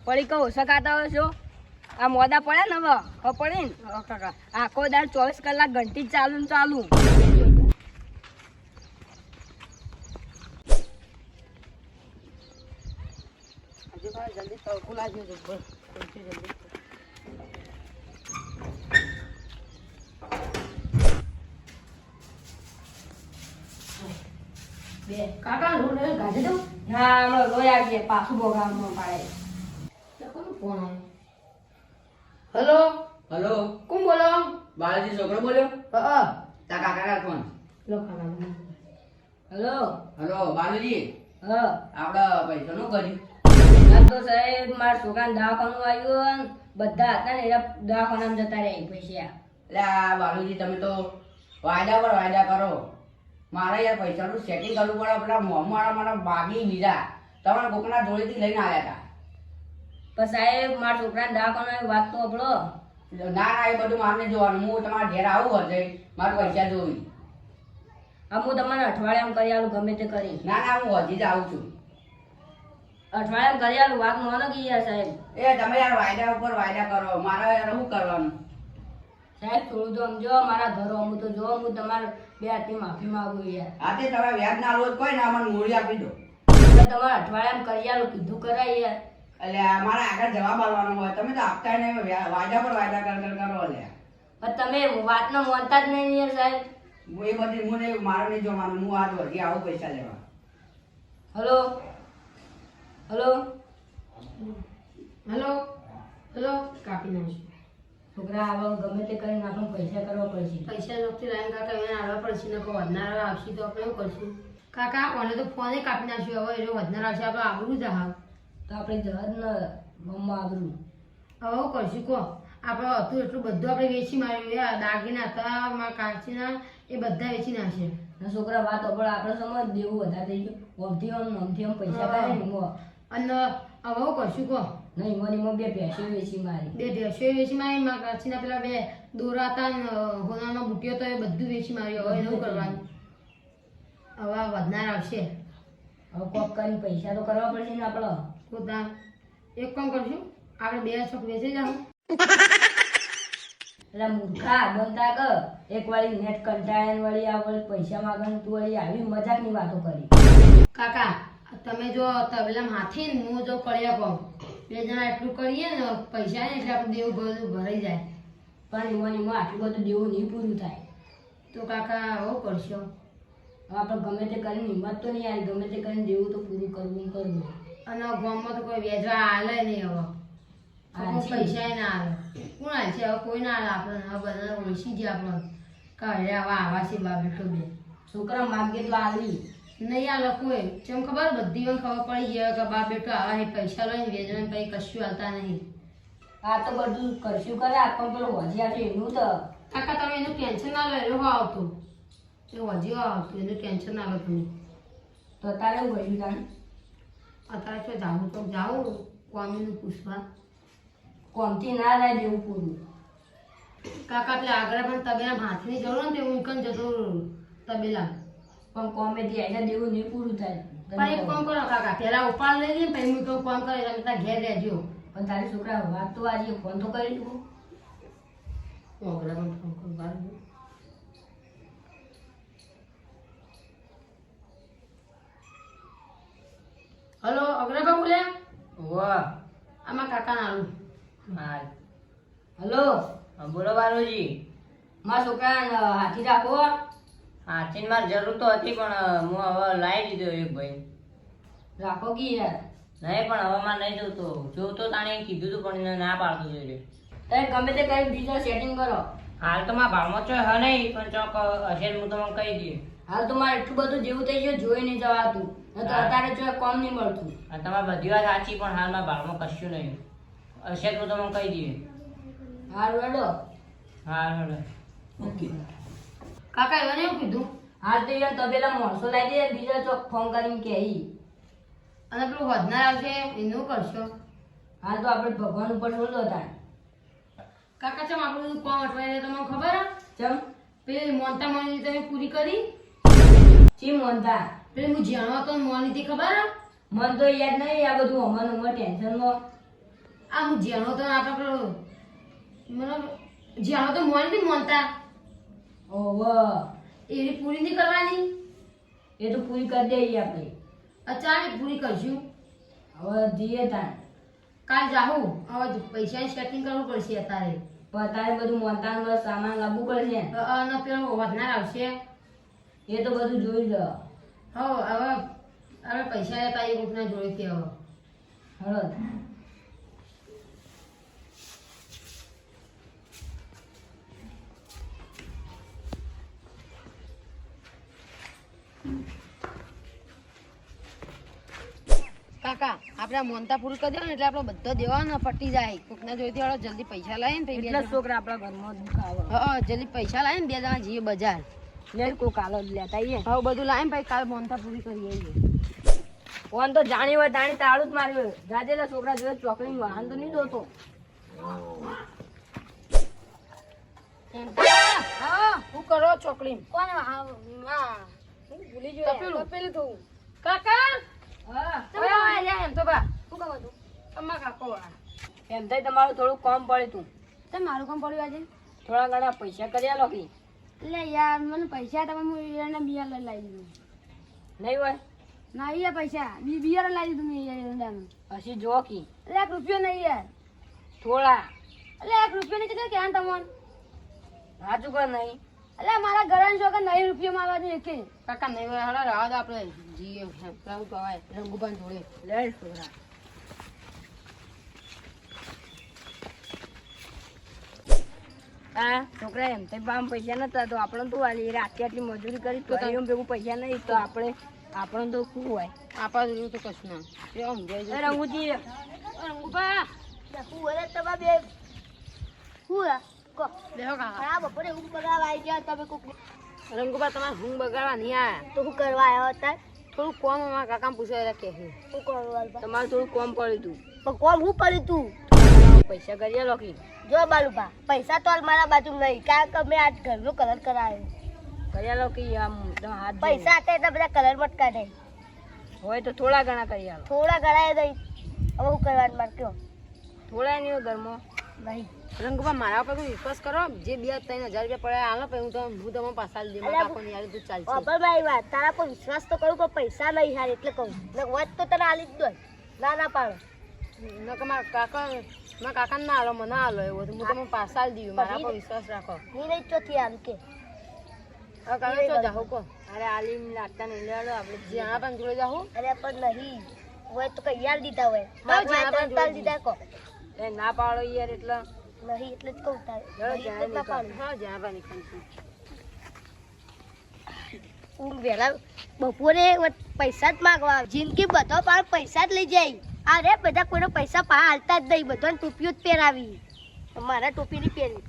પડી કહો સકાતા હોય છો આ મોદા પડે ને હવે પડે ને કાકા આખો દાડ 24 કલાક ઘંટી ચાલુ ને ચાલુ જલ્દી તડકો લાગ્યો છે બસ જલ્દી બે કાકા રોડ ગાડી દો હા અમે રોયા છે પાછું બોગામમાં પાડે કોનો ફોન આવ્યો હેલો હેલો કોણ બોલો બાલાજી છોકરો બોલ્યો હા તા કાકા ફોન લો કાકા હેલો હેલો બાલાજી હા આપડા પૈસા નું કર્યું આ તો સાહેબ મારા છોકરાને દવાખાનું આવ્યું બધા હતા ને એ દવાખાનામાં જતા રહ્યા પૈસા એટલે આ બાલુજી તમે તો વાયદા પર વાયદા કરો મારે યાર પૈસાનું સેટિંગ કરવું પડે પેલા મોહમ્મદ મારા બાગી બીજા તમારા કોકના જોડેથી લઈને આવ્યા પણ સાહેબ મારા છોકરાને દવાખાનું વાત તો આપણો હતા ના ના એ બધું મારે જોવાનું હું તમારા ઘેર આવું હશે મારા પૈસા જોઈ આ હું તમને અઠવાડિયામાં કરી આલું ગમે તે કરી ના ના હું હજી જ આવું છું અઠવાડિયામાં કરી આલું વાત માનો કે યાર સાહેબ એ તમે યાર વાયદા ઉપર વાયદા કરો મારે યાર શું કરવાનું સાહેબ થોડું તો સમજો મારા ઘરો હું તો જો હું તમારે બે હાથની માફી માંગુ યાર હા તે તમે વ્યાજ ના લો કોઈ ના મને મૂડી આપી દો તમારે અઠવાડિયામાં કરી આલું કીધું કરાય યાર એટલે મારે આગળ જવાબ આપવાનો હોય તમે તો આપતા નહીં વાયદા પર વાયદા કરો લે પણ તમે વાતનો માનતા જ નહીં યાર સાહેબ એ બધી હું નહીં મારે નહીં જોવાનું હું આજ વધી આવું પૈસા લેવા હલો હલો હેલો હેલો કાપી નાખશું છોકરા આવો ગમે તે કરીને આપણે પૈસા કરવા પડશે પૈસા જોગથી લાઈન કાકા એને આવવા પડશે ને કોઈ વધનાર આવશે તો આપણે શું કરશું કાકા કોને તો ફોને કાપી નાખ્યું હવે એ વધનાર આવશે આપણે આબરું જ હા તો આપણે જહાજ ને ગમવા આબરું હવે શું કરશું કહો આપણે હતું એટલું બધું આપણે વેચી માર્યું એ દાગીના હતા મારા કાચીના એ બધા વેચી નાખશે ના છોકરા વાત આપણે આપણે સમજ દેવું વધારે થઈ ગયું ઓમથી આમ પૈસા કાઢે ને અને હવે શું કરશું કહો નહીં મને બે ભેંસો વેચી મારી બે ભેંસો વેચી મારી મારા કાચીના પેલા બે દોરા હતા ને હોનાનો બુટીઓ હતો એ બધું વેચી માર્યું હવે શું કરવાનું હવે વધનાર આવશે હવે કોક કરીને પૈસા તો કરવા પડશે ને આપણે પોતા એક કામ કરશું આપણે બે છોક વેચી જાઉં એટલે મૂર્ખા બનતા કર એક વાળી નેટ કંટાળન વાળી આ વળી પૈસા માંગણ તું વળી આવી મજાકની વાતો કરી કાકા તમે જો તબેલા હાથી ને હું જો કર્યા કહું બે જણા એટલું કરીએ ને પૈસા ને એટલે આપણું દેવું બધું ભરાઈ જાય પણ એમાં આટલું બધું દેવું નહીં પૂરું થાય તો કાકા આવું કરશો હવે આપણે ગમે તે કરીને હિંમત તો નહીં આવી ગમે તે કરીને દેવું તો પૂરું કરવું અને ગામમાં તો કોઈ વેચવા હાલે નહીં હવે પૈસા ના આવે કોણ હાલ છે હવે કોઈ ના હાલે આપણે હવે બધા ઓળખી ગયા આપણે કાઢે આવા આવા છે બાબેટો બે છોકરા માગે તો આવી નહીં આ લોકોએ જેમ ખબર બધી મને ખબર પડી જાય કે બાપ બેટો આવા એ પૈસા લઈને વેચવાને પછી કશું હાલતા નહીં આ તો બધું કરશું કરે પણ પેલું હજી આવશે એનું તો કાકા તમે એનું ટેન્શન ના લો એનું આવતું એ હજી આવતું એનું ટેન્શન ના લો તમે તો અત્યારે હું કહ્યું તાને અત્યારે તો જાઉં તો જાઉં કોમીનું પૂછવા કોમથી ના થાય દેવું પૂરું કાકા એટલે આગળ પણ તબેલા હાથની જરૂર ને હું કન જતો તબેલા પણ કોમેથી આઈને દેવું નહીં પૂરું થાય પણ એક કામ કરો કાકા પેલા ઉપાડ લઈ લઈને પછી હું કહું કામ કરે તમે ત્યાં ઘેર રહેજો પણ તારી છોકરા વાત તો આજે ફોન તો કરી દઉં આગળ પણ ફોન કરું બાર હલો અગ્રભા બોલ્યા વાહ આમાં કાકા ના આલું હા હલો બોલો બાલુજી મારા છોકરાને હાથી રાખો હાથીને મારે જરૂર તો હતી પણ હું હવે લાવી દીધો એક ભાઈ રાખો કે યાર નહીં પણ હવે મારે નહીં જોતો તાણે કીધું તું પણ એને ના પાડતું જોઈએ તમે ગમે તે કરી બીજા સેટિંગ કરો હાલ તો મારા ભાવમાં ચો હ નહીં પણ ચોક હશે હું તમને કહી દઈએ હાલ તો મારે એટલું બધું જેવું થઈ ગયું જોઈ નહીં જવાતું નહીં તો અત્યારે જો કોમ નહીં મળતું આ તમારી બધી વાત સાચી પણ હાલ મારા ભાવમાં કશું નહીં હશે તો તમને કહી દઈએ હારું હેડો હા ઓકે કાકા એને એવું કીધું હાલ તો યાર તબેલા માણસો લાવી દે બીજા ચોક ફોન કરીને કહે અને પેલું વધનાર આવશે એનું કરશો હાલ તો આપણે ભગવાન ઉપર છોડો હતા કાકા ચમ આપણું બધું કોમ અટવાય તમને ખબર ચમ પેલી મોનતા મોની તમે પૂરી કરી ચી મોનતા પેલી હું જાણવા તો મોની થી ખબર મન તો યાદ નહીં આ બધું અમારું ટેન્શનમાં આ હું જેનો તો આપણે પેલો મને જેનો તો મોન થી મોનતા ઓવ એની પૂરી નહીં કરવાની એ તો પૂરી કરી દઈએ આપણે. અચાનક પૂરી કરશું હવે જઈએ તાણ. કાલ જાહું હવે પૈસાની સેટિંગ કરવું પડશે અત્યારે પણ અત્યારે બધું મોનતાનું સામાન લાવવું પડશે ને. અને પેલો વધનાર આવશે એ તો બધું જોઈ લો. હવે પૈસા લેતા એ કોકના જોડેથી હવે હળદ કાકા આપણે આ મોનતા પૂરી કરી દેવાનું એટલે આપણો બધો દેવાનો પટી જાય કોકના જોડેથી હવે જલ્દી પૈસા લાવીને પછી એટલા જ છોકરા આપણા ઘરમાં દુઃખ આવે. હા જલ્દી પૈસા લાવીને 2 જણા જઈએ બજાર લે કોક આલો જ લેતા આવીએ. હવે બધું લાવીને પછી કાલ મોનતા પૂરી કરી આવીએ ફોન તો જાણી હોય તાણી તાળું જ માર્યું હોય. જાજેલા છોકરા જોડે ચોકડી વાહન તો નહીં દોતો. હા શું કરો ચોકડી કોણ ભૂલી ગયો. તપેલું થયું કાકા હા તમે આયા એમ તો બા શું કહો તું? તમારા કાકો એમ થાય તમારું થોડું કામ પડે તું. તે મારું કામ પડ્યું આજે થોડા ઘણા પૈસા કરી આલો કે એટલે યાર મને પૈસા તમે હું ઈરાના બિયાર લઈ લાવી દીધું નહીં હોય ના યાર પૈસા બિયાર લાવી દીધું મેં ઈરાનાનું હસી જો કી એટલે 1 રૂપિયો નહીં યાર થોડા એટલે 1 રૂપિયો નહીં કેટલા ક્યાં તમને સાચું કર નહીં. એટલે મારા ઘરના છોકરા 9 રૂપિયો મારવા દે કે કાકા નહીં હોય હડા રાવા દો આપણે જીએ પેલું કહેવાય રંગુબાન જોડે લે છોકરા. હા છોકરા એમ તો આમ પૈસા નતા તો આપણે તો વાલી આટલી મજૂરી કરી તો એમ ભેગું પૈસા નહીં તો આપણે તો શું હોય. આપા જોયું તો કશું ના એ ઊંઘાઈ જાય રંગુજી રંગુબા હું હવે તમારા બે હું કો દેખો કાકા આ બપોરે ઊંઘ બગાડવા આવી ગયા તમે કોક રંગુબા તમારે ઊંઘ બગાડવા નહીં આયા તો હું કરવા આવ્યો હતા થોડું કોમ અમારા કાકા પૂછે કે શું કરવાનું તમારે થોડું કોમ પડ્યું તું. પણ કોમ હું પડ્યું તું પૈસા કરી આલો કે જો બાલુભા પૈસા તો હાલ મારા બાજુ નહીં કારણ કે મેં આજ ઘરનો કલર કરાવ્યો કરી આલો કે આમ તમે હાથ જોડો. પૈસા હતા એટલે બધા કલર મટકા નહીં હોય તો થોડા ઘણા કરી આલો. થોડા ગણાય નહીં હવે હું કરવાનું મારે કયો થોડા નહીં હોય ઘરમાં. નહીં રંગુબા મારા ઉપર કોઈ વિશ્વાસ કરો જે 2-3 હજાર રૂપિયા પડ્યા હાલો પછી હું તમને પાછા દે મારા કાકોને યાર તું ચાલશે ખબર મારી વાત તારા પર વિશ્વાસ તો કરું પણ પૈસા નહીં હાર એટલે કહું વાત તો તને હાલી જ દો ના ના પાડો નકર મારા કાકાને ના હાલો મને હાલો એવું હું તમને પાછા દઉં મારા પર વિશ્વાસ રાખો ની નહીં ચોથી હાલ કે હવે કાકા ચો જાઓ કો અરે આલીમ લાગતા નહીં લેવાડો આપણે જ્યાં પણ જોડે જાઉં અરે પણ નહીં હોય તો કઈ યાર દીધા હોય મારા તાલ દીધા કો એ ના પાડો યાર એટલે નહીં એટલે જ કહું તારે ચાલો નહીં જ્યાં એટલે જ ના નીકળ. પાડું. હા જ્યાં પણ નીકળશું ઊંઘ વહેલા બપોરે પૈસા જ માગવા જિંદગી બધો પાર પૈસા જ લઈ જાય અરે બધા કોઈને પૈસા પા હાલતા જ નહીં બધાને ટોપીઓ જ પહેરાવી મારા ટોપી નહીં પહેરી